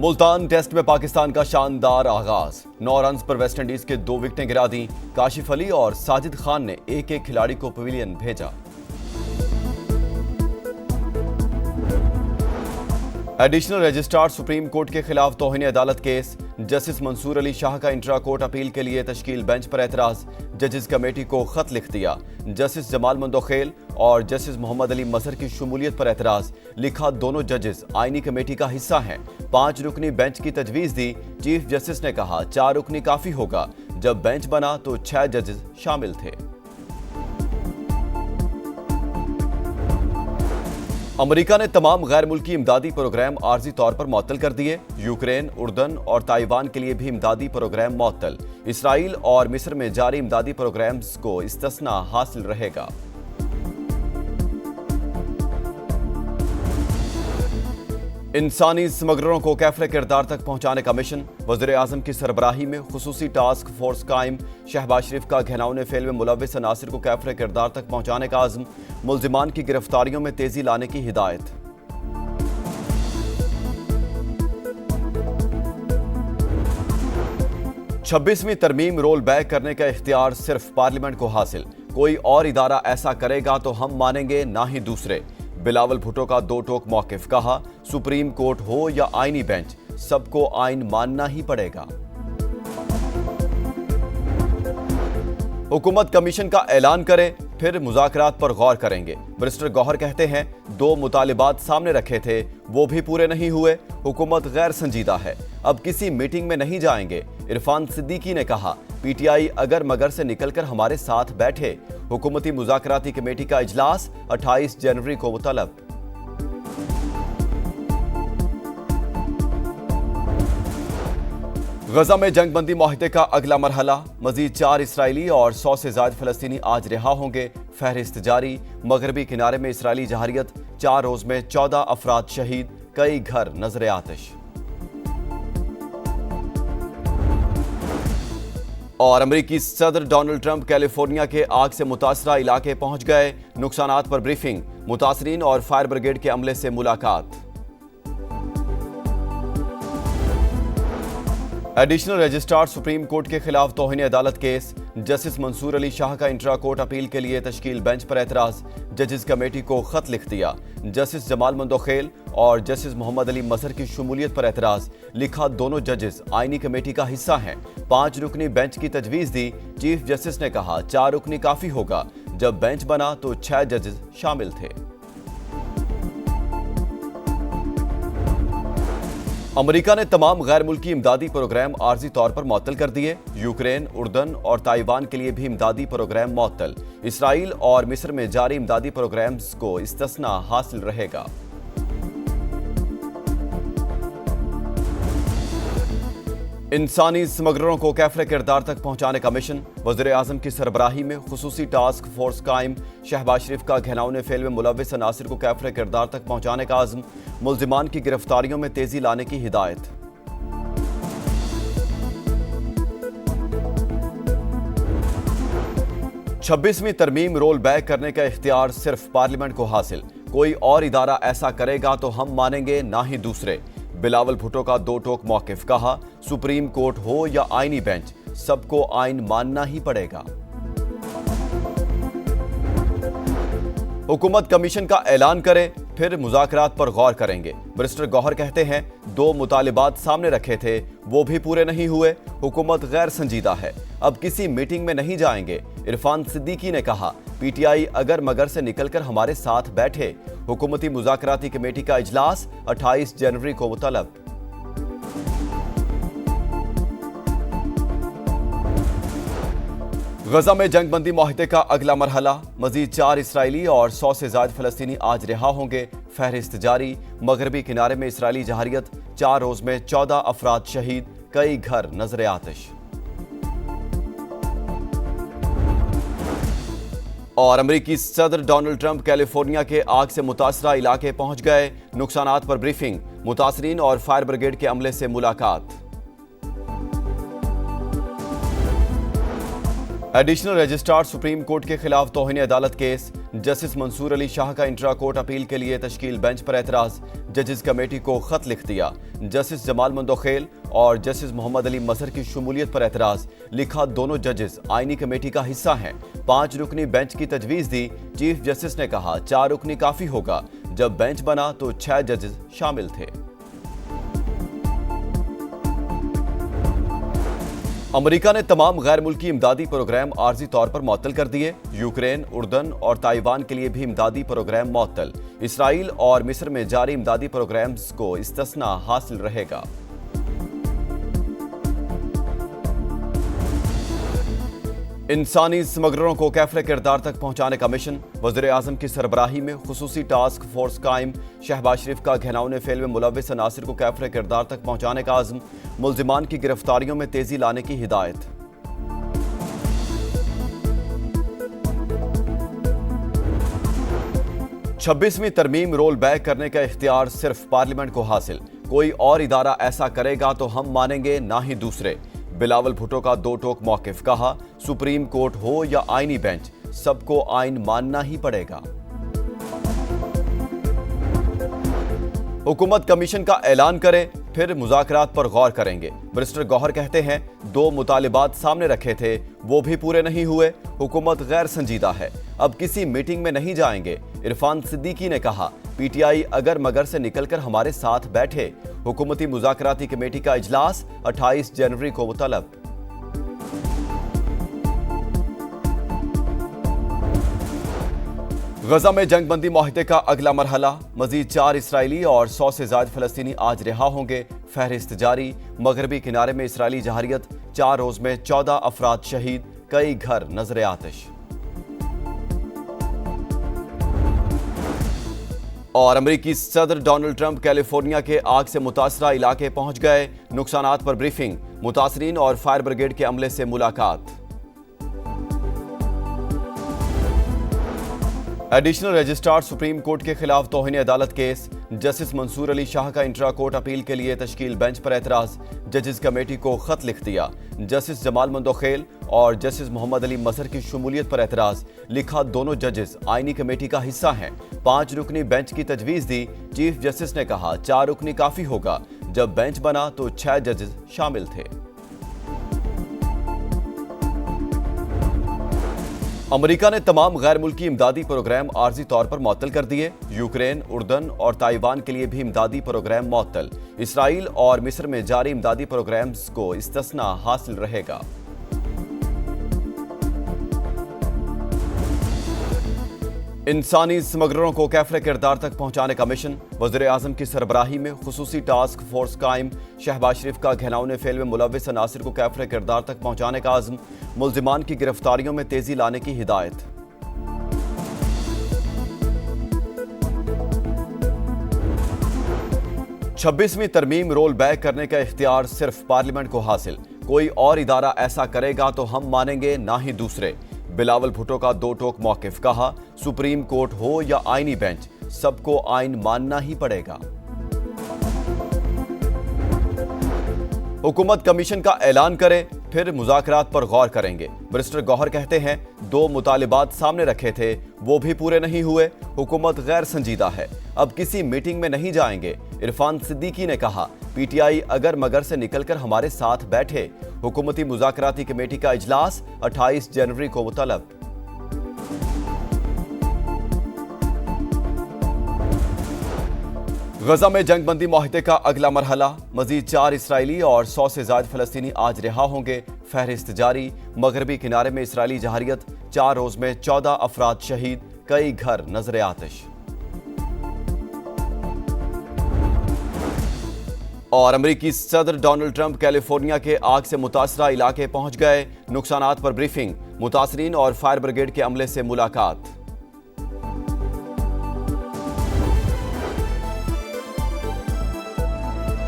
Multan test میں پاکستان کا شاندار آغاز، 9 رنز پر ویسٹ انڈیز کے 2 وکٹیں گرا دیں۔ کاشف علی اور ساجد خان نے ایک کھلاڑی کو پویلین بھیجا۔ ایڈیشنل رجسٹرار سپریم کورٹ کے خلاف توہین عدالت کیس، جسٹس منصور علی شاہ کا انٹرا کورٹ اپیل کے لیے تشکیل بینچ پر اعتراض، ججز کمیٹی کو خط لکھ دیا۔ جسٹس جمال مندوخیل اور جسٹس محمد علی مظہر کی شمولیت پر اعتراض، لکھا دونوں ججز آئینی کمیٹی کا حصہ ہیں۔ 5 رکنی بینچ کی تجویز دی، چیف جسٹس نے کہا 4 رکنی کافی ہوگا، جب بینچ بنا تو 6 ججز شامل تھے۔ امریکہ نے تمام غیر ملکی امدادی پروگرام عارضی طور پر معطل کر دیے۔ یوکرین، اردن اور تائیوان کے لیے بھی امدادی پروگرام معطل۔ اسرائیل اور مصر میں جاری امدادی پروگرامز کو استثناء حاصل رہے گا۔ انسانی سمگلروں کو کیفر کردار تک پہنچانے کا مشن، وزیر اعظم کی سربراہی میں خصوصی ٹاسک فورس قائم۔ شہباز شریف کا گھناؤنے فعل میں ملوث عناصر کو کیفر کردار تک پہنچانے کا عزم، ملزمان کی گرفتاریوں میں تیزی لانے کی ہدایت۔ 26ویں ترمیم رول بیک کرنے کا اختیار صرف پارلیمنٹ کو حاصل، کوئی اور ادارہ ایسا کرے گا تو ہم مانیں گے، نہ ہی دوسرے۔ بلاول بھٹو کا 2 ٹوک موقف، کہا سپریم کورٹ ہو یا آئینی بینچ، سب کو آئین ماننا ہی پڑے گا۔ حکومت کمیشن کا اعلان کرے، پھر مذاکرات پر غور کریں گے۔ برسٹر گوہر کہتے ہیں 2 مطالبات سامنے رکھے تھے، وہ بھی پورے نہیں ہوئے، حکومت غیر سنجیدہ ہے، اب کسی میٹنگ میں نہیں جائیں گے۔ عرفان صدیقی نے کہا پی ٹی آئی اگر مگر سے نکل کر ہمارے ساتھ بیٹھے۔ حکومتی مذاکراتی کمیٹی کا اجلاس 28 جنوری کو مطلب۔ غزہ میں جنگ بندی معاہدے کا اگلا مرحلہ، مزید 4 اسرائیلی اور 100 سے زائد فلسطینی آج رہا ہوں گے، فہرست جاری۔ مغربی کنارے میں اسرائیلی جارحیت، 4 روز میں 14 افراد شہید، کئی گھر نذر آتش۔ اور امریکی صدر ڈونلڈ ٹرمپ کیلیفورنیا کے آگ سے متاثرہ علاقے پہنچ گئے، نقصانات پر بریفنگ، متاثرین اور فائر بریگیڈ کے عملے سے ملاقات۔ ایڈیشنل رجسٹرار سپریم کورٹ کے خلاف توہین عدالت کیس، جسٹس منصور علی شاہ کا انٹرا کورٹ اپیل کے لیے تشکیل بینچ پر اعتراض، ججز کمیٹی کو خط لکھ دیا۔ جسٹس جمال مندوخیل اور جسٹس محمد علی مظہر کی شمولیت پر اعتراض، لکھا دونوں ججز آئینی کمیٹی کا حصہ ہیں۔ 5 رکنی بینچ کی تجویز دی، چیف جسٹس نے کہا 4 رکنی کافی ہوگا، جب بینچ بنا تو 6 ججز شامل تھے۔ امریکہ نے تمام غیر ملکی امدادی پروگرام عارضی طور پر معطل کر دیے۔ یوکرین، اردن اور تائیوان کے لیے بھی امدادی پروگرام معطل۔ اسرائیل اور مصر میں جاری امدادی پروگرامز کو استثناء حاصل رہے گا۔ انسانی سمگلروں کو کیفر کردار تک پہنچانے کا مشن، وزیر اعظم کی سربراہی میں خصوصی ٹاسک فورس قائم۔ شہباز شریف کا گھناؤنے فعل میں ملوث عناصر کو کیفر کردار تک پہنچانے کا عزم، ملزمان کی گرفتاریوں میں تیزی لانے کی ہدایت۔ چھبیسویں ترمیم رول بیک کرنے کا اختیار صرف پارلیمنٹ کو حاصل، کوئی اور ادارہ ایسا کرے گا تو ہم مانیں گے، نہ ہی دوسرے۔ بلاول بھٹو کا 2 ٹوک موقف، کہا سپریم کورٹ ہو یا آئینی بینچ، سب کو آئین ماننا ہی پڑے گا۔ حکومت کمیشن کا اعلان کرے، پھر مذاکرات پر غور کریں گے۔ برسٹر گوہر کہتے ہیں 2 مطالبات سامنے رکھے تھے، وہ بھی پورے نہیں ہوئے، حکومت غیر سنجیدہ ہے، اب کسی میٹنگ میں نہیں جائیں گے۔ عرفان صدیقی نے کہا پی ٹی آئی اگر مگر سے نکل کر ہمارے ساتھ بیٹھے۔ حکومتی مذاکراتی کمیٹی کا اجلاس 28 جنوری کو مطلب۔ غزہ میں جنگ بندی معاہدے کا اگلا مرحلہ، مزید 4 اسرائیلی اور 100 سے زائد فلسطینی آج رہا ہوں گے، فہرست جاری۔ مغربی کنارے میں اسرائیلی جارحیت، 4 روز میں 14 افراد شہید، کئی گھر نذر آتش۔ اور امریکی صدر ڈونلڈ ٹرمپ کیلیفورنیا کے آگ سے متاثرہ علاقے پہنچ گئے، نقصانات پر بریفنگ، متاثرین اور فائر بریگیڈ کے عملے سے ملاقات۔ एडिशनल रजिस्ट्रार सुप्रीम कोर्ट के खिलाफ तौहीन अदालत केस। जस्टिस मंसूर अली शाह का इंट्रा कोर्ट अपील के लिए तश्कील बेंच पर एतराज। जजेस कमेटी को खत लिख दिया। जस्टिस जमाल मंदोखेल और जस्टिस मोहम्मद अली मजहर की शमूलियत पर एतराज। लिखा, दोनों जजेस आईनी कमेटी का हिस्सा हैं। 5 रुकनी बेंच की तजवीज दी। चीफ जस्टिस ने कहा 4 रुकनी काफी होगा। जब बेंच बना तो 6 जजेस शामिल थे। अमेरिका ने तमाम गैर मुल्की इमदादी प्रोग्राम आर्जी तौर पर मुअत्तल कर दिए। यूक्रेन, उर्दन और ताइवान के लिए भी इमदादी प्रोग्राम मुअत्तल। इसराइल और मिस्र में जारी इमदादी प्रोग्राम्स को इस्तिस्ना हासिल रहेगा। इंसानी स्मगलरों को कैफरे किरदार तक पहुंचाने का मिशन। वज़ीर आज़म की सरबराही में खुसूसी टास्क फोर्स कायम। शहबाज शरीफ का घिनौने फेल में मुलव्विस अनासिर को कैफरे किरदार तक पहुंचाने का आज़म। मुल्जिमान की गिरफ्तारियों में तेजी लाने की हिदायत। छब्बीसवीं तरमीम रोल बैक करने का इख्तियार सिर्फ पार्लियामेंट को हासिल। कोई और इदारा ऐसा करेगा तो हम मानेंगे, ना ही दूसरे। बिलावल भुट्टो का 2 टोक मौकिफ। कहा, सुप्रीम कोर्ट हो या आईनी बेंच, सबको आइन मानना ही पड़ेगा। हुकूमत कमीशन का ऐलान करे, फिर मुज़ाकरात पर गौर करेंगे। मिनिस्टर गौहर कहते हैं 2 मुतालिबात सामने रखे थे, वो भी पूरे नहीं हुए। हुकूमत गैर संजीदा है, अब किसी मीटिंग में नहीं जाएंगे। इरफान सिद्दीकी ने कहा, पीटीआई अगर मगर से निकलकर हमारे साथ बैठे। हुकूमती मुज़ाकराती कमेटी का इजलास 28 जनवरी को मुतलब। गजा में जंग बंदी मुआहदे का अगला मरहला। मजीद 4 इसराइली और 100 से ज्यादा फलस्तीनी आज रिहा होंगे। फहरिस्त जारी। मगरबी किनारे में इसराइली जहारियत। 4 रोज में 14 अफराद शहीद। कई घर नजर आतिश। और अमेरिकी सदर डोनाल्ड ट्रंप कैलिफोर्निया के आग से मुतासरा इलाके पहुंच गए। नुकसानात पर ब्रीफिंग। मुतासरीन और फायर ब्रिगेड के अमले से मुलाकात। एडिशनल रजिस्ट्रार सुप्रीम कोर्ट के खिलाफ तौहीन अदालत केस। जस्टिस मंसूर अली शाह का इंट्रा कोर्ट अपील के लिए तश्कील बेंच पर एतराज। जजेस कमेटी को खत लिख दिया। जस्टिस जमाल मंदोखेल और जस्टिस मोहम्मद अली मजहर की शमूलियत पर एतराज। लिखा, दोनों जजेस आईनी कमेटी का हिस्सा हैं। 5 रुकनी बेंच की तजवीज दी। चीफ जस्टिस ने कहा 4 रुकनी काफी होगा। जब बेंच बना तो 6 जजेस शामिल थे। अमेरिका ने तमाम गैर मुल्की इमदादी प्रोग्राम आर्जी तौर पर मुअत्तल कर दिए। यूक्रेन, उर्दन और ताइवान के लिए भी इमदादी प्रोग्राम मुअत्तल। इसराइल और मिस्र में जारी इमदादी प्रोग्राम्स को इस्तिस्ना हासिल रहेगा। इंसानी स्मगलरों को कैफरे किरदार तक पहुंचाने का मिशन। वज़ीर आज़म की सरबराही में खुसूसी टास्क फोर्स कायम। शहबाज शरीफ का घिनौने फेल में मुलव्विस अनासिर को कैफरे किरदार तक पहुंचाने का आज़म। मुल्जिमान की गिरफ्तारियों में तेजी लाने की हिदायत। छब्बीसवीं तरमीम रोल बैक करने का इख्तियार सिर्फ पार्लियामेंट को हासिल। कोई और इदारा ऐसा करेगा तो हम मानेंगे, ना ही दूसरे। बिलावल भुट्टो का 2 टोक मौकिफ। कहा, सुप्रीम कोर्ट हो या आईनी बेंच, सबको आइन मानना ही पड़ेगा। हुकूमत कमीशन का ऐलान करे, फिर मुज़ाकरात पर गौर करेंगे। मिनिस्टर गौहर कहते हैं 2 मुतालिबात सामने रखे थे, वो भी पूरे नहीं हुए। हुकूमत गैर संजीदा है, अब किसी मीटिंग में नहीं जाएंगे। इरफान सिद्दीकी ने कहा, पीटीआई अगर मगर से निकलकर हमारे साथ बैठे। हुकूमती मुज़ाकराती कमेटी का इजलास 28 जनवरी को मुतलब। गजा में जंग बंदी मुआहदे का अगला मरहला। मजीद 4 इसराइली और 100 से ज्यादा फलस्तीनी आज रिहा होंगे। फहरिस्त जारी। मगरबी किनारे में इसराइली जहारियत। 4 रोज में 14 अफराद शहीद। कई घर नजर आतिश। और अमेरिकी सदर डोनाल्ड ट्रंप कैलिफोर्निया के आग से मुतासरा इलाके पहुंच गए। नुकसानात पर ब्रीफिंग। मुतासरीन और फायर ब्रिगेड के अमले से मुलाकात।